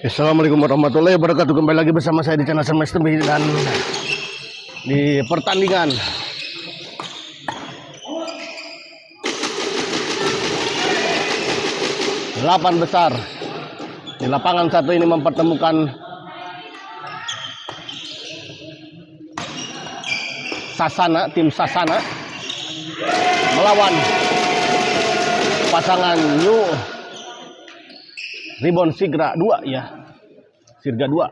Assalamualaikum warahmatullahi wabarakatuh. Kembali lagi bersama saya di channel Semester dan di pertandingan delapan besar di lapangan satu ini mempertemukan Sasana, tim Sasana melawan pasangan New Ribon Sigra 2 ya. Sirga 2.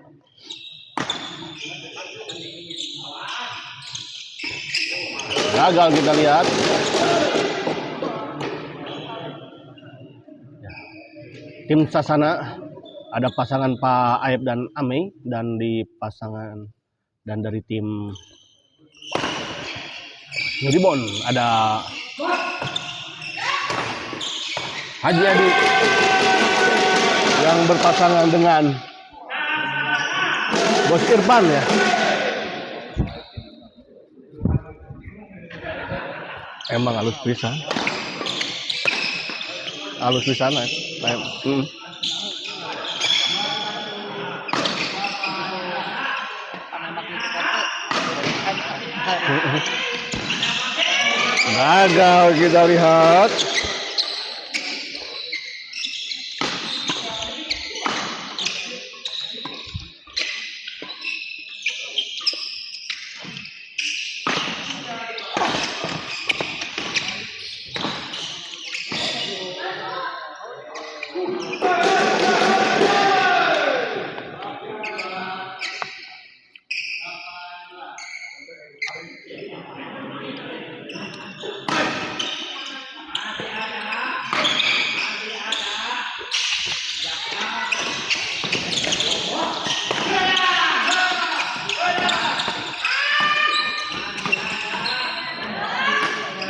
Gagal kita lihat. Ya. Tim Sasana ada pasangan Pak Aib dan Amei, dan di pasangan dan dari tim Ribon ada Haji Adi yang berpasangan dengan Bos Irfan ya. Emang halus pisan. Halus pisan ya. Gagal kita lihat.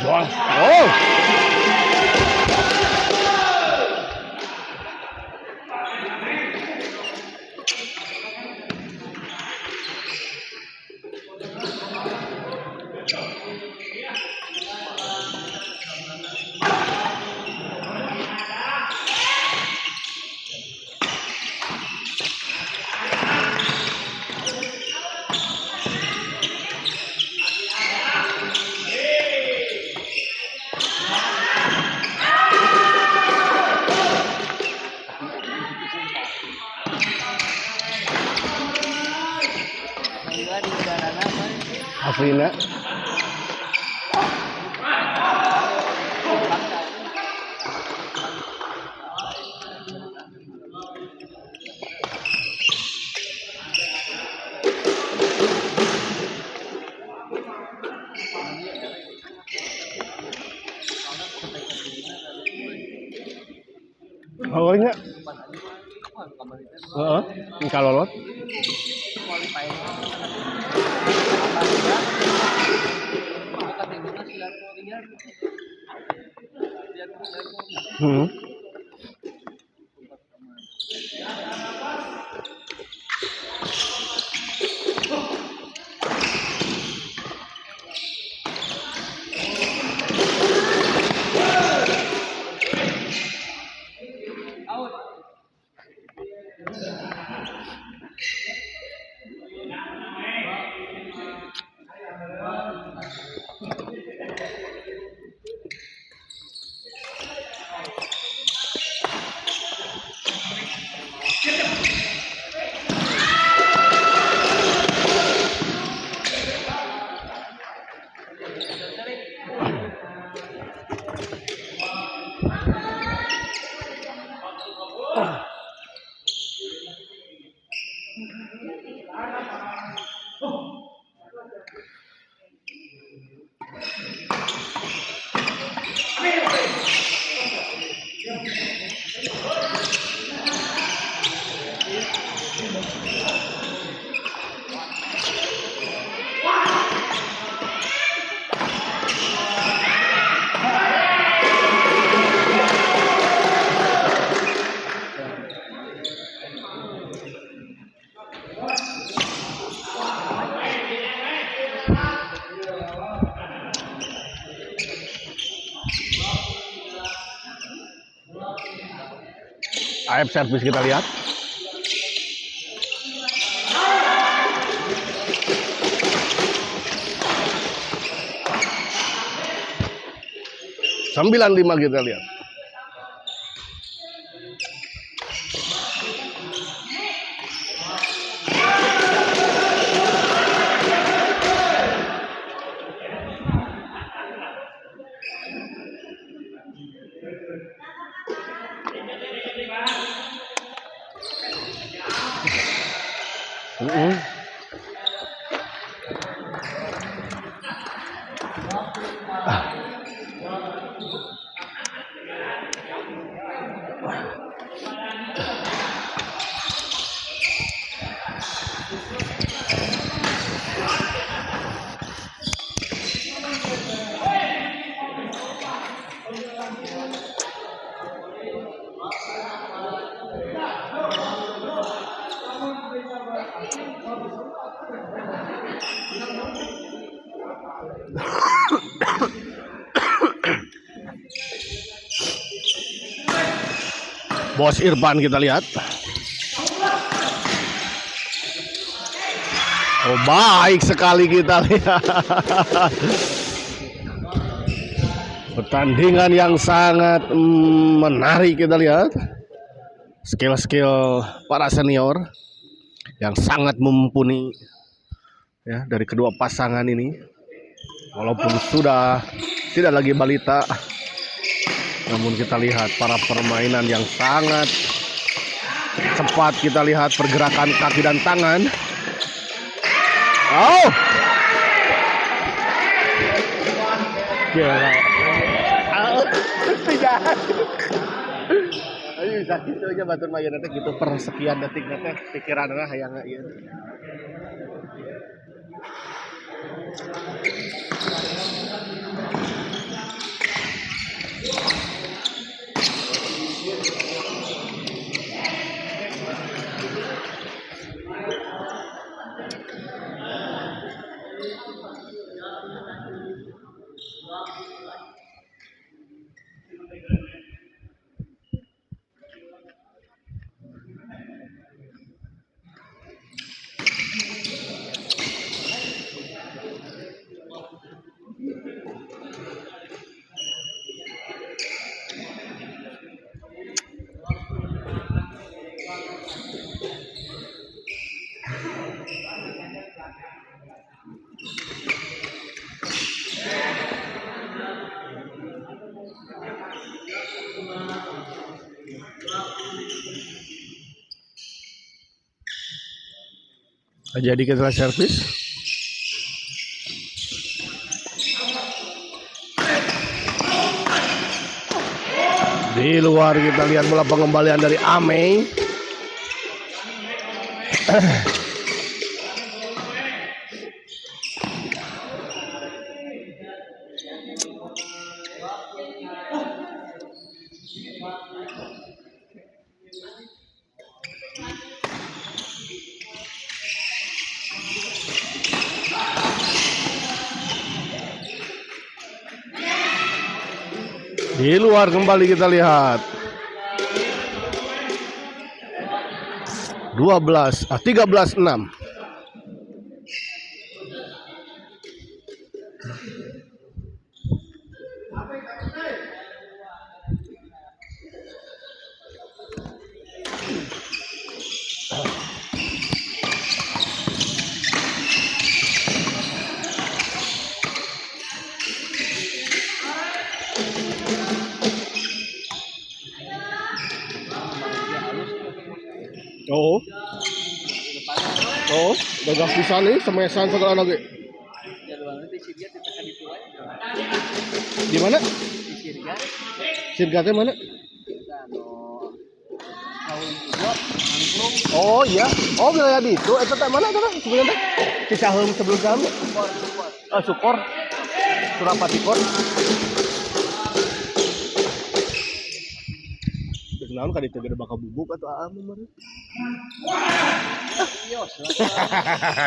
Oh. Afrina. Awalnya kalau lot AF servis kita lihat. Sembilan lima kita lihat. Bos Irfan kita lihat. Oh, baik sekali kita lihat. Pertandingan yang sangat menarik kita lihat. Skill-skill para senior yang sangat mumpuni ya dari kedua pasangan ini. Walaupun sudah tidak lagi balita, namun kita lihat para permainan yang sangat cepat. Kita lihat pergerakan kaki dan tangan. Oh, tidak. Ayo sakit aja batur mayan nanti gitu persekian detik nanti pikiran hayang ieu. Jadi kita servis. Di luar kita lihat bola pengembalian dari Amei. Di luar kembali kita lihat 13-6. Oh, dagang pisan nih semesan segala lagi. Di mana? Sirga teh mana? Oh iya. Oh wilayah di itu. Eta teh mana teh sebenarnya? Cicaheum sebelum kami. Sukor. Surapati Kor. Naon ka ditu gede bakal bubuk atau aamu mah.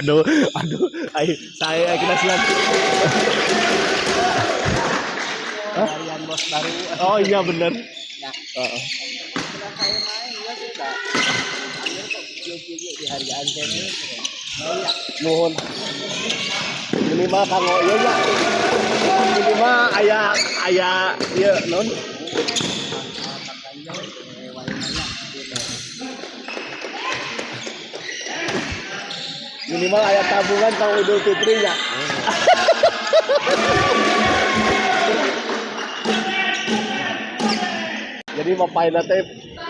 Aduh, saya kita silat. Varian bos baru. Oh iya bener. Ya Heeh. Setelah saya main ya sudah. Akhirnya kok video-video di hargaan channel gitu. Ya. Nuhun. Minimal kanggo ieu nya. Minimal aya ieu non. Minimal aya tabungan kalau Idul Fitri nya. Jadi mapaina teh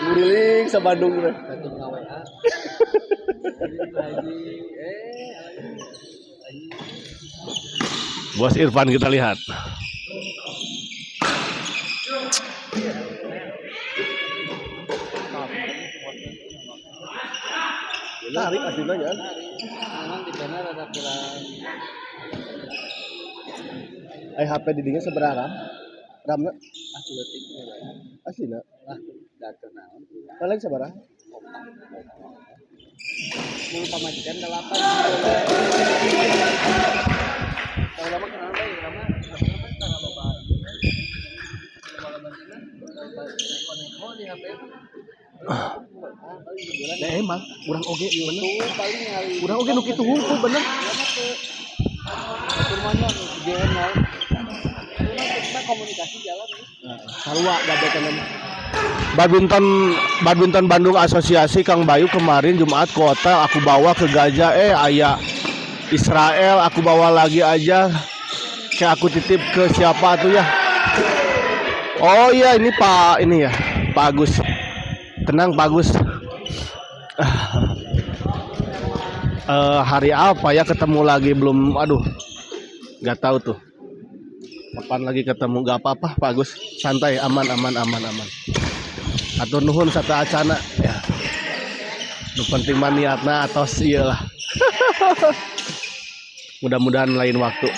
nguriling sa Bandung teh. Batuk ka WA. Bos Irfan kita lihat. Menarik aslinya ya. Memang di sana rada kurang. HP di dinya seberapa? RAM-na Atletik aslinya. lah data naon. Paling seberapa? Mau pamajikan 8. Kalau lama kenapa ya lama karena bapak. Kalau bantunya neko di HP. Nah emang kurang oge bener. Tuh paling hari. Kurang oge nu kitu hungkul bener. Rumahnya GN0. Kita komunikasi jalan nih. Sarua gabetan. Badminton Bandung Asosiasi Kang Bayu kemarin Jumat ke hotel aku bawa ke Gajah aya Israel aku bawa lagi aja kayak aku titip ke siapa tuh ya. Oh iya ini Pak ini ya Pak Agus. Tenang Pak Agus. Hari apa ya ketemu lagi belum aduh nggak tahu tuh kapan lagi ketemu gak apa-apa Pak Agus santai aman atur nuhun sata acana ya nu penting mah niatna atau ieu lah mudah-mudahan lain waktu.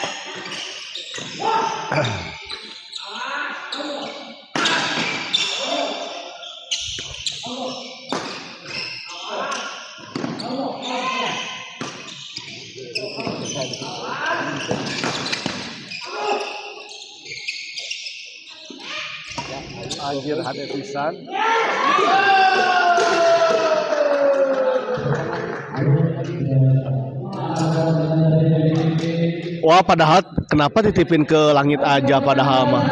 Anjir hade pisan. Wah padahal kenapa titipin ke langit aja padahal mah.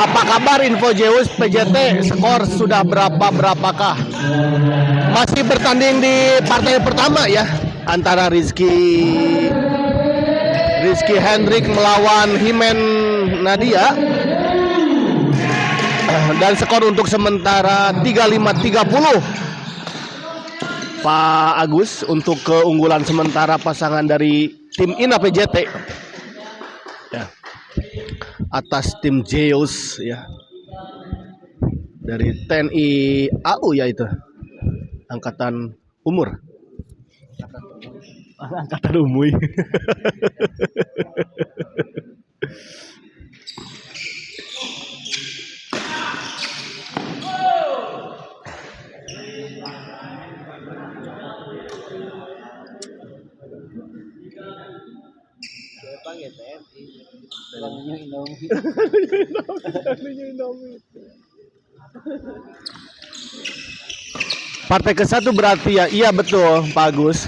Apa kabar Info Zeus PJT skor sudah berapakah? Masih bertanding di partai pertama ya antara Rizky Hendrik melawan Himen Nadia dan skor untuk sementara 35-30 Pak Agus untuk keunggulan sementara pasangan dari tim Ina PJT ya atas tim Zeus ya dari TNI AU ya itu angkatan umur angkatan umuy. Partai ke-1 berarti ya, iya betul Pak Agus.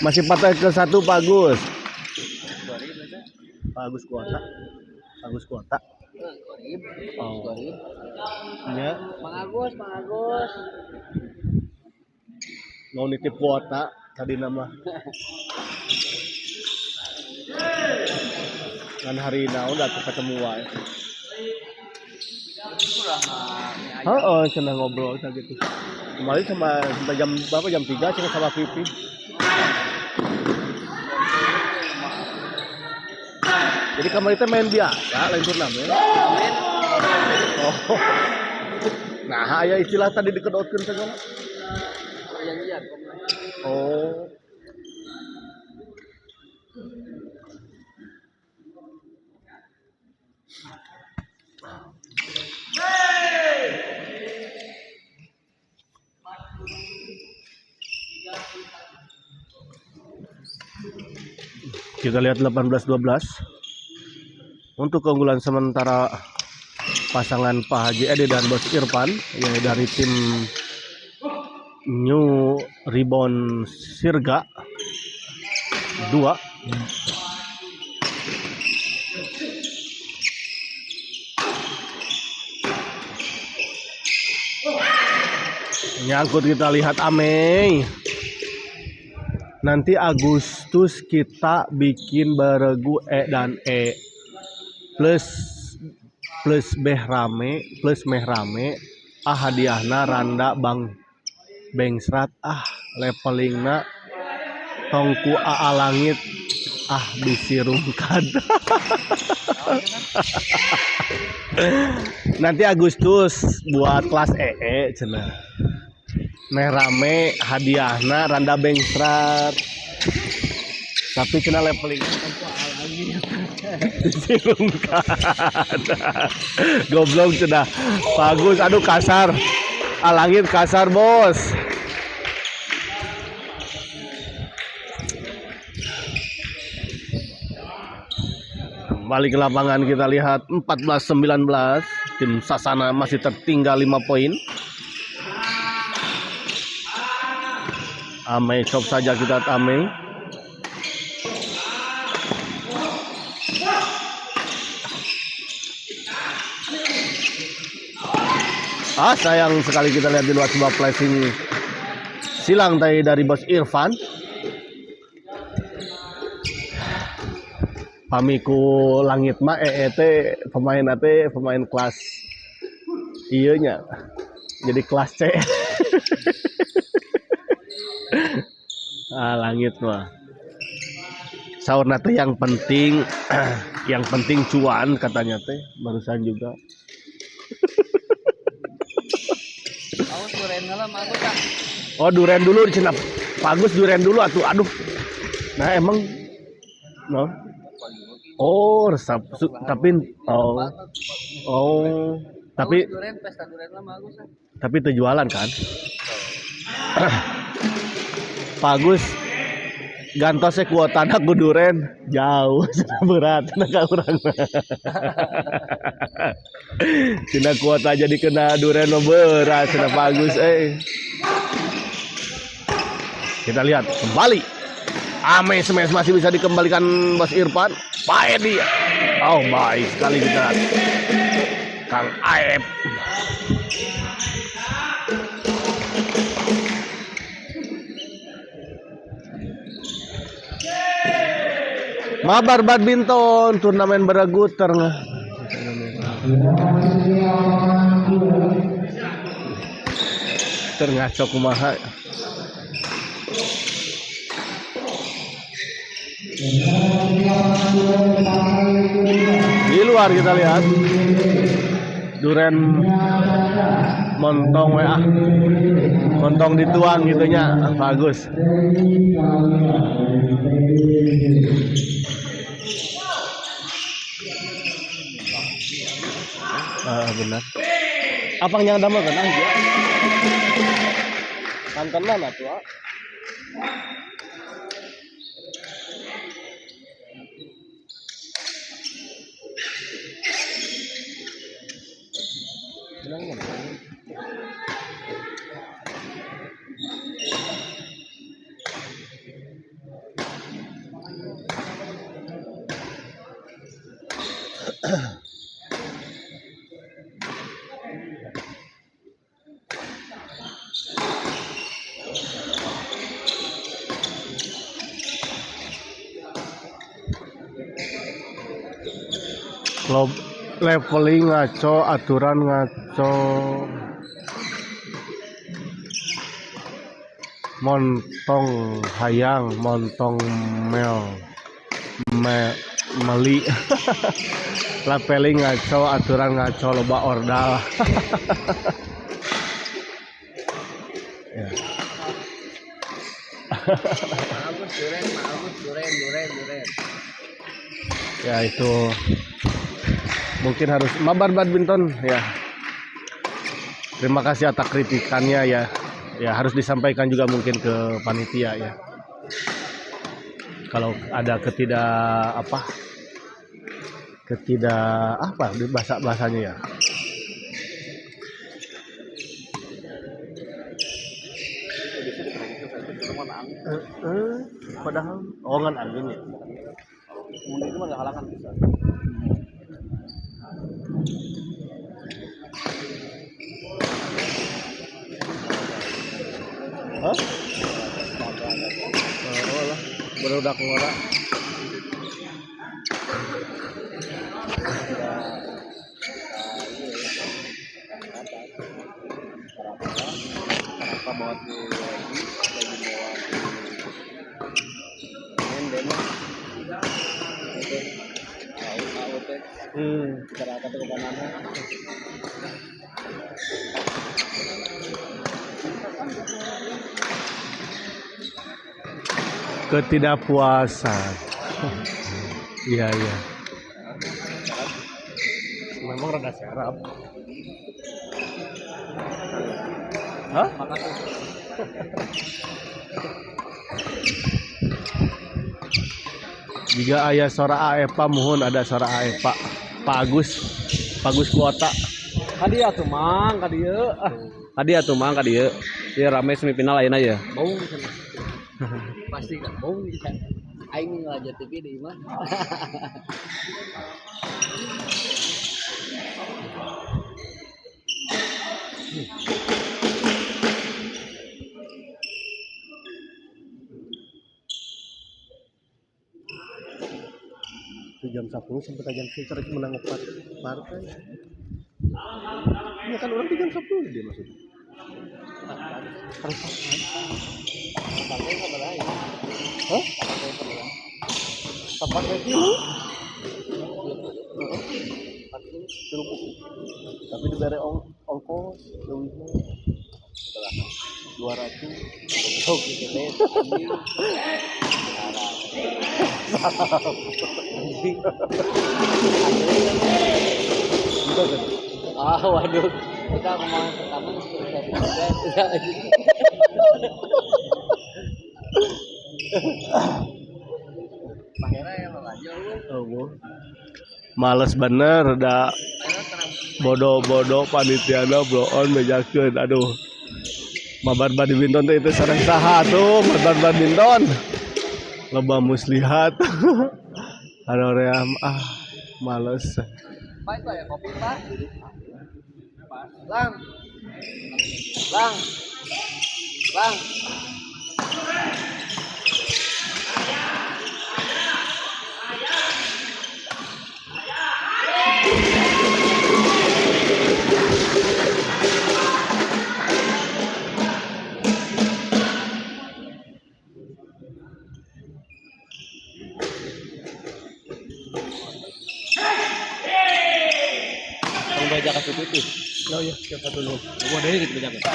Masih partai ke-1 Pak Agus. Pak Agus kuota. Agus kuota. Oh. Ya. Mang Agus. Mau nitip kuota tadi nama. Kan hari ini udah ketemu wae. Oh, cenah ngobrol kayak gitu. Kemarin sampai jam berapa? Jam 3 cenah sama Pipi. Jadi kemarin itu main biasa, lain turnamen. Oh. Nah, aya istilah tadi dikedotkeun segala. Oh. Kita lihat 18-12 untuk keunggulan sementara pasangan Pak Haji Edi dan Bos Irfan ya, dari tim New Ribbon Sirga 2. Nyangkut, kita lihat Amei. Nanti Agustus kita bikin beregu E dan E plus beh rame plus meh rame hadiahna randa bang bengsrat levelingna tongku langit disirungkan. Nanti Agustus buat kelas EE cenah. Meh rame hadiahna randa bengsrat. Tapi cenah levelingnya tongku langit. Disirungkan. Goblok cenah. Bagus, aduh kasar. Langit kasar, Bos. Balik ke lapangan, kita lihat 14-19. Tim Sasana masih tertinggal 5 poin. Amei cop saja kita Amei. Sayang sekali kita lihat di luar sebuah flashing silang tadi dari Bos Irfan. Pamiku langit mah pemain kelas iya nya. Jadi kelas C. Langit mah. Saurna teh yang penting cuan katanya teh barusan juga. Oh, duren dulu cenah. Bagus duren dulu atuh. Aduh. Nah, emang no. Oh, resep tapi tapi duren pesta duren lah bagus. Tapi itu jualan kan? Bagus. Gantosnya kuota anak duren jauh, berat, naga urang. Cina kuota jadi kena duren berat, cina bagus. Kita lihat kembali. Amei smash masih bisa dikembalikan Bos Irfan. Baik dia. Oh, baik sekali kita. Kang Aep. Mabar badminton turnamen beregu terngacok kumaha. Di luar kita lihat duren montong montong dituang gitunya bagus. Benar. Apang yang damel kan aja. Kantenan atuh. Leveling ngaco, aturan ngaco, montong hayang, montong meli. Leveling ngaco, aturan ngaco, loba ordal. Ya. Duren. Ya itu mungkin harus mabar badminton ya. Terima kasih atas kritikannya ya. Ya harus disampaikan juga mungkin ke panitia ya. kalau ada ketidak apa di bahasanya ya. Padahal ngan angin ya. Kemudian itu mah halangan bisa. Hah? Oh lah, berudak ngora. Apa bawa di lagi bawa itu tahu teh cara kata ke mana Ketidakpuasan. Iya. Memang rada serap. Hah? makasih. Jika ayah sora Aepa mohon ada sora Aepa. Pak Agus kuota. Kadieu atuh mang, kadieu. Ieu rame semifinal ayeuna ya. Bau pasti kan bau kan. Aing ngajak TV di imah. Jam 10 sampai jam 1 menang 4 partai. Iya kan orang jam 10 dia maksudnya. Sampai sabaraha ya? Hah? Tempat itu? Tapi diberi ongkos duitnya berapa? 200. Oh gitu deh. Waduh, kita kemarin pertama males bener udah bodoh panitiana blow on bejakeun aduh mabar badminton itu sareng saha tuh mabar badminton loba muslihat aroream males Pak itu ya kopi Pak. Lang. Baca kasih putih. oh iya siapa dulu Gua dari gitu baca.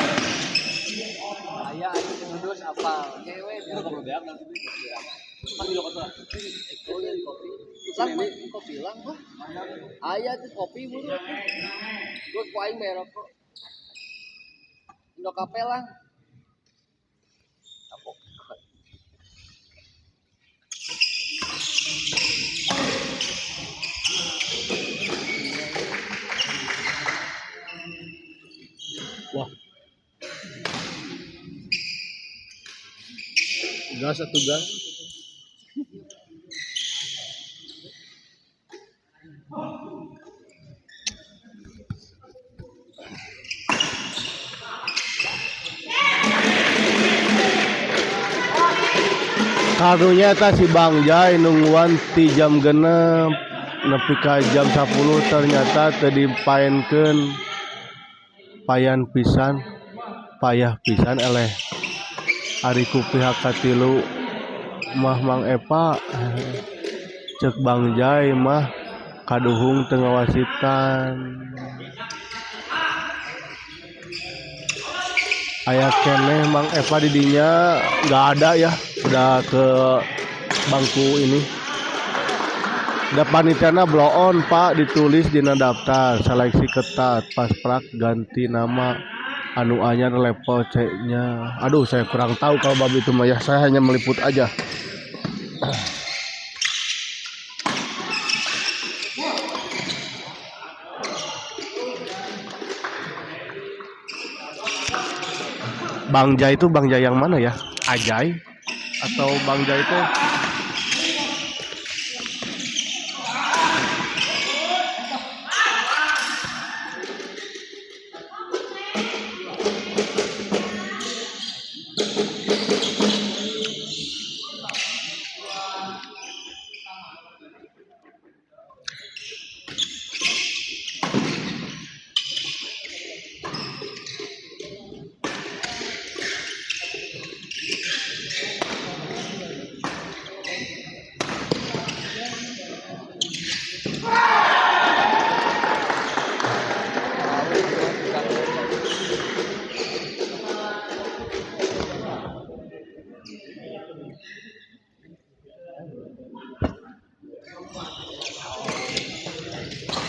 Aya anu ngedus apa? Cewek dia ngobrol beak nanti. Panggil kota. Eko dari kopi. Lang kopi lang gua. Aya tuh kopi buru. Gua ku aing merok kok. Indo kape lang. Kapok. wah gas atau gas karunya si Bang Jai nungguan ti jam genep nepi ka jam 10 ternyata tadi paenkeun payah pisan eleh ari ku pihak katilu mah Mang Epa cek Bang Jai mah kaduhung teu ngawasitan aya keneh Mang Epa di dinya nggak ada ya udah ke bangku ini da panitiana blow on Pak ditulis dina daftar seleksi ketat pas prak ganti nama anu anyar level C nya aduh saya kurang tahu kalau bab itu mah ya saya hanya meliput aja Bangja itu Bangja yang mana ya? Ajay atau Bangja itu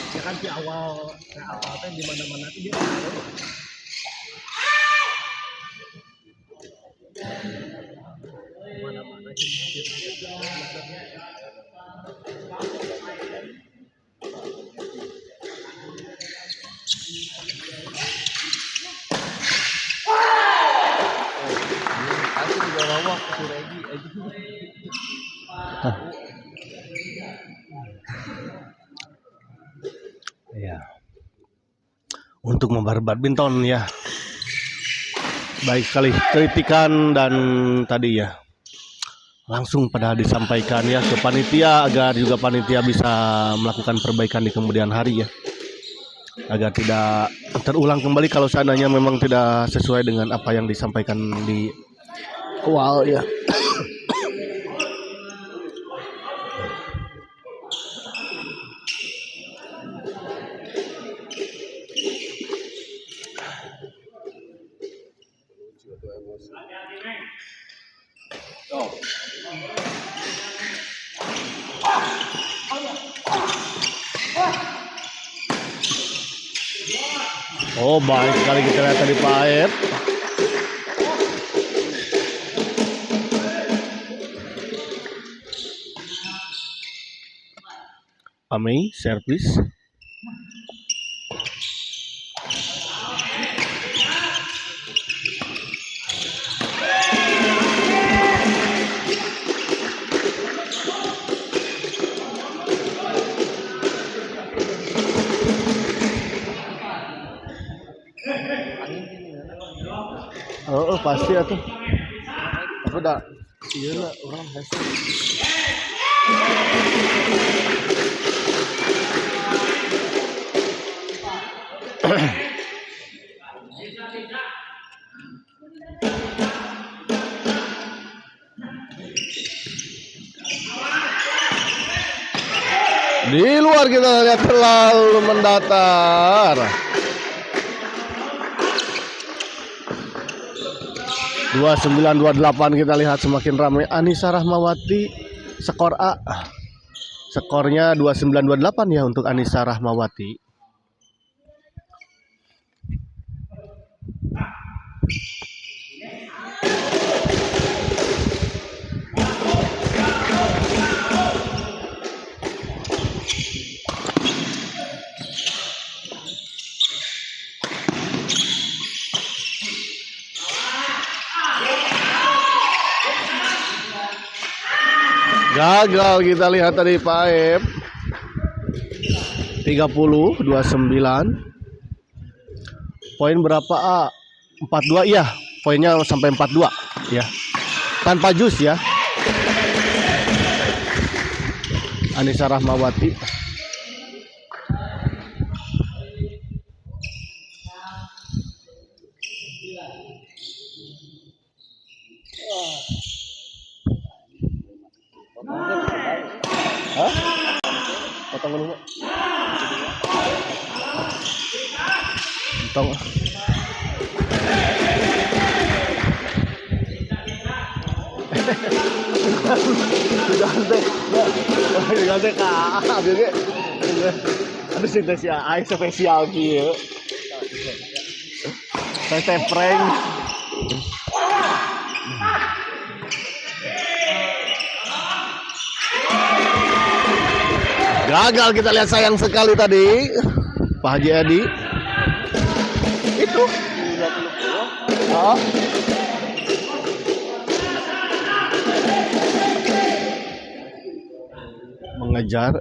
ya kan di awal teh di mana-mana tuh dia mana-mana Aku juga bawa ke Regi aja. ya. Untuk membahas badminton ya. Baik sekali kritikan dan tadi ya langsung pada disampaikan ya ke panitia agar juga panitia bisa melakukan perbaikan di kemudian hari ya, agar tidak terulang kembali kalau seandainya memang tidak sesuai dengan apa yang disampaikan di awal ya. Oh, baik sekali kita lihat tadi Pak Aep. Amei servis. Oh, pasti atuh. Aku udah iya lah orang hasil. Di luar kita lihat terlalu mendatar. 29-28 kita lihat semakin ramai. Anissa Rahmawati skor A. Skornya 29-28 ya untuk Anissa Rahmawati. Gagal kita lihat tadi Pak Aep. 30-29. Poin berapa A? 42 ya. Poinnya sampai 42 ya. Tanpa jus ya. Anissa Rahmawati. Hah? Potong dulu. Potong. Sudah teh. Sudah teh Kak. Abis aduh sih ai spesial kieu. Teh prank. Gagal, kita lihat, sayang sekali tadi Pak Haji Edi. Itu. Oh. Mengejar,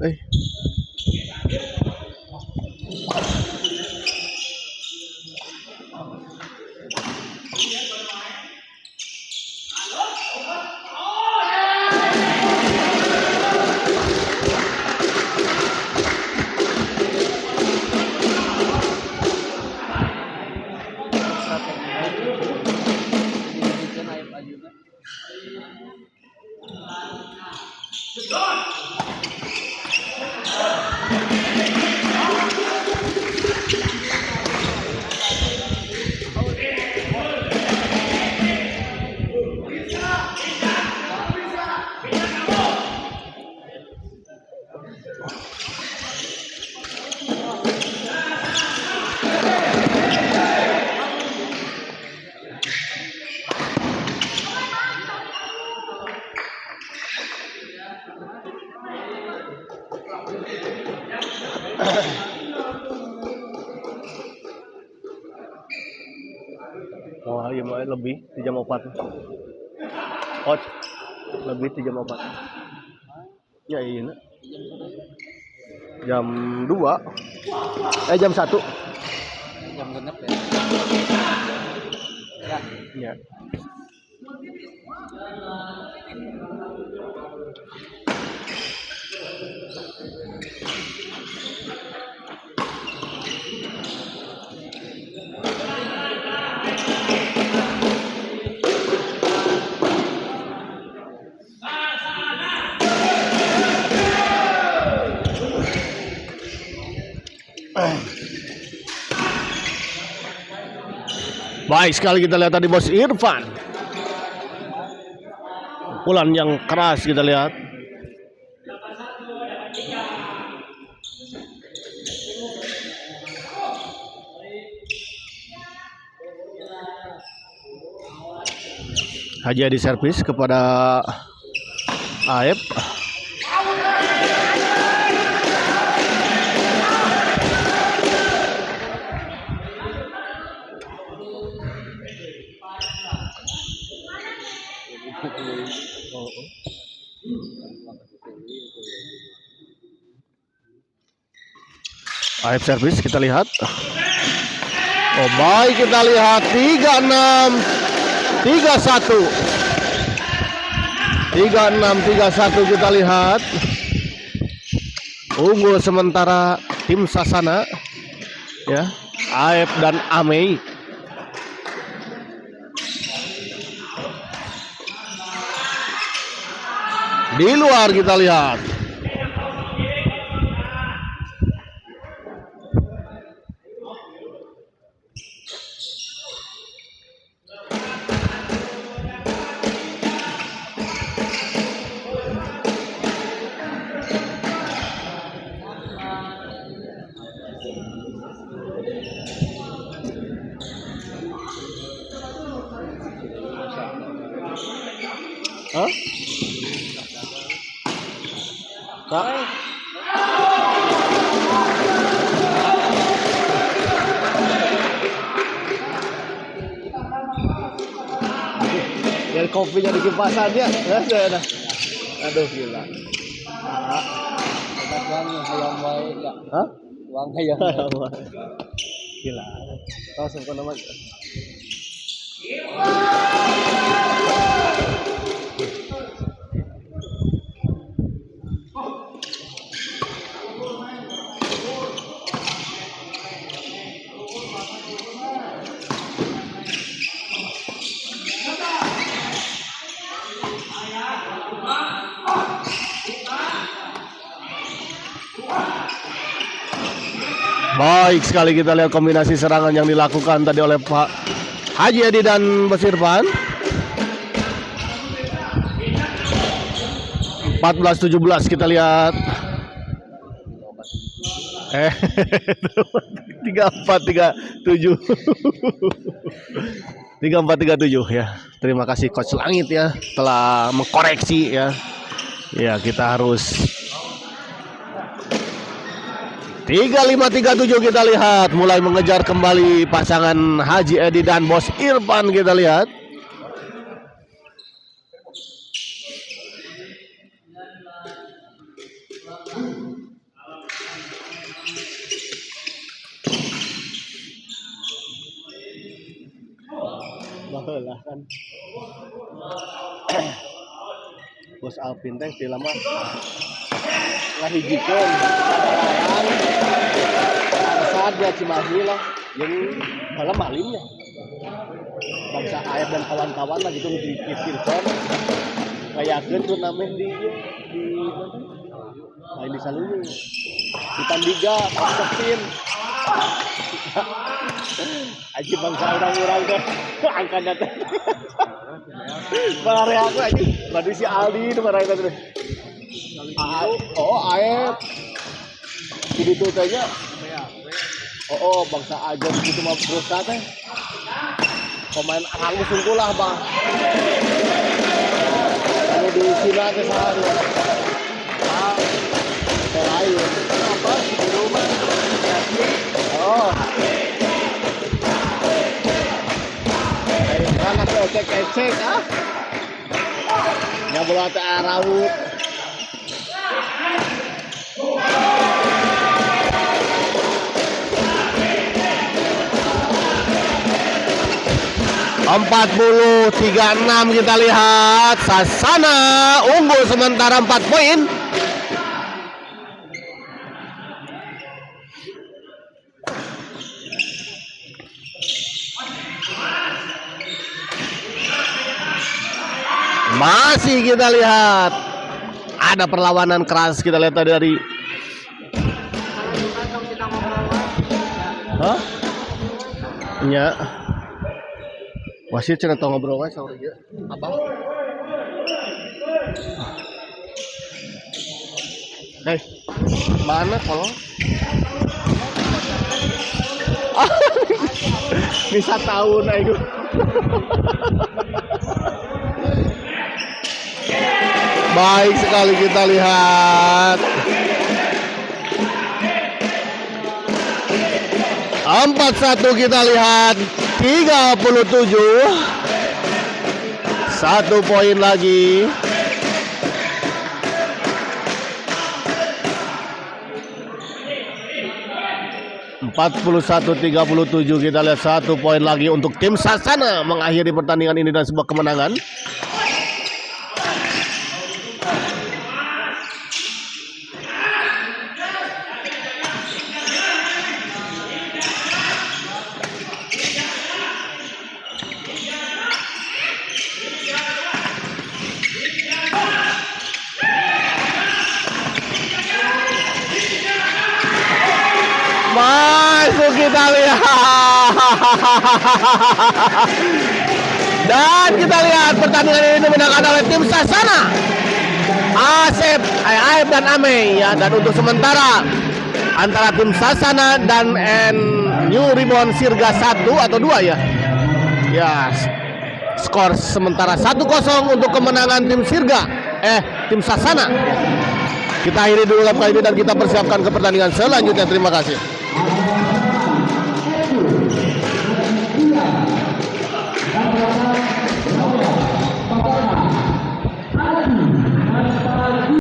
oh iya lebih di jam 4. Coach, lebih di jam 4. Ya iya. Jam 2. Jam 1. Jam genep ya. Ya. Baik sekali, kita lihat tadi Bos Irfan. Pukulan yang keras kita lihat. Haji Adi servis kepada Aep. Aep servis, kita lihat. Oh baik, kita lihat 36 31. 36-31 kita lihat. Unggul sementara tim Sasana ya, Aep dan Amei. Di luar kita lihat. Hah? Dari kopinya di kipasannya, ya sudah. Aduh gila. Uang hayam wae enggak. Hah? Uang hayam wae. Gila. Langsung ke nama. Baik sekali, kita lihat kombinasi serangan yang dilakukan tadi oleh Pak Haji Edi dan Bos Irfan. 14-17 kita lihat. 34-37. 34-37 ya. Terima kasih Coach Langit ya telah mengkoreksi ya. Ya, kita harus 3537 kita lihat mulai mengejar kembali pasangan Haji Edi dan Bos Irfan kita lihat. Baheula kan. Bos Alvin teh ti lama ngahijikeun saat dia Cimahi lah yang malah malimnya bangsa Aep dan kawan-kawan lah gitu dipikirkan kayakeun turnamen di main di Salungu di Tandiga Pasepin aji bangsa orang-orang teh angkanya teh barare aku aja badu si Aldi itu barare teh oh Aep jadi itu tanya oh bangsa aja gitu mah berusaha teh pemain halus sungguh lah bang kalau di Cina teh sehari lain apa di rumah oh karena ecek ah nggak boleh ada arawut. Empat 36 kita lihat Sasana unggul sementara 4 poin. Masih kita lihat ada perlawanan keras kita lihat tadi dari hah? Ya. Wasit cenah tong ngobrol wae saur ieu. Apa? Hei. Mana kolong? Bisa tahun ayo. Baik sekali kita lihat 4-1 kita lihat 37 1 poin lagi. Empat 41-37 kita lihat 1 poin lagi untuk tim Sasana mengakhiri pertandingan ini dan sebuah kemenangan. Masuk kita lihat dan kita lihat pertandingan ini dimenangkan oleh tim Sasana Aep dan Ame ya, dan untuk sementara antara tim Sasana dan New Ribbon Sirga 1 atau 2 ya skor sementara 1-0 untuk kemenangan tim tim Sasana. Kita akhiri dulu live kali ini dan kita persiapkan ke pertandingan selanjutnya. Terima kasih.